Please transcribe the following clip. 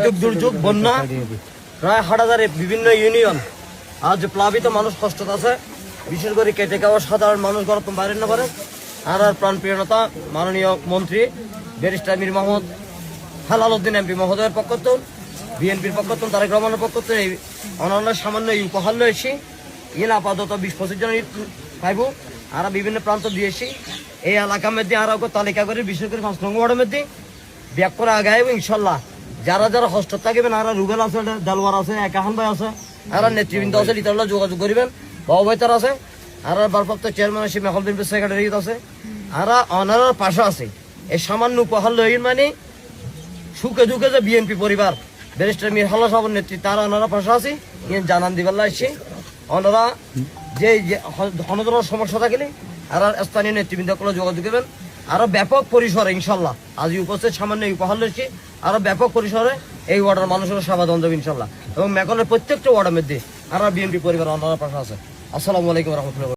প্রাকৃতিক দুর্যোগ বন্যা প্রায় 8,000 বিভিন্ন ইউনিয়ন আজ প্লাবিত মানুষ কষ্ট আছে, বিশেষ করে কেটে খাওয়া সাধারণ মানুষ ঘর বাইরে না পারে। আর প্রাণপ্রিয় নেতা মাননীয় মন্ত্রী ব্যারিস্টার মীর মোহাম্মদ হেলাল উদ্দিন এমপি মহোদয়ের পক্ষ থেকে, বিএনপির পক্ষ থেকে, তারেক রহমানের পক্ষ থেকে এই অনন্য সামান্য এই উপহার লয়েছি। ইন আপাতত 20-25 জন পাইব। আর বিভিন্ন প্রান্ত দিয়েছি এই এলাকার মধ্যে আর তালিকা করে, বিশেষ করে 5 নং ওয়ার্ডের মধ্যে ব্যাক করে আগায়। এবং ইনশাল্লাহ যারা যারা হস্ত থাকবেন, আর রুবেল আছে, দেলওয়ার আছে, একাহান ভাই আছে, আর নেতৃবৃন্দ আছে, লিটারলা যোগাযোগ করিবেন। বাবুভাইতার আছে, আর ভারপ্রাপ্ত চেয়ারম্যান আছে, মেহল বিএনপি সেক্রেটারি আছে, আর অনারার পাশে আছে। এই সামান্য উপহার লইন মানে সুখে দুঃখে যে বিএনপি পরিবার ব্যারিস্টার মীর হাল্লা সাহেবের নেতৃত্বে তারা ওনারা পাশে আছি জানান দিবেলা এসছি। ওনারা যে ধনজনের সমস্যা থাকলে আর স্থানীয় নেতৃবৃন্দ যোগাযোগ করবেন। আরো ব্যাপক পরিসরে ইনশাল্লাহ আজ উপস্থিত সামান্য উপহার লইছি, আরো ব্যাপক পরিসরে এই ওয়ার্ডের মানুষের সেবা দেওয়া যাবে ইনশাল্লাহ। এবং মেকলের প্রত্যেকটা ওয়ার্ডের মধ্যে আর বিএনপি পরিবার ওনারা পাশে আছে। আসসালামু আলাইকুম রহমতুল্লাহ।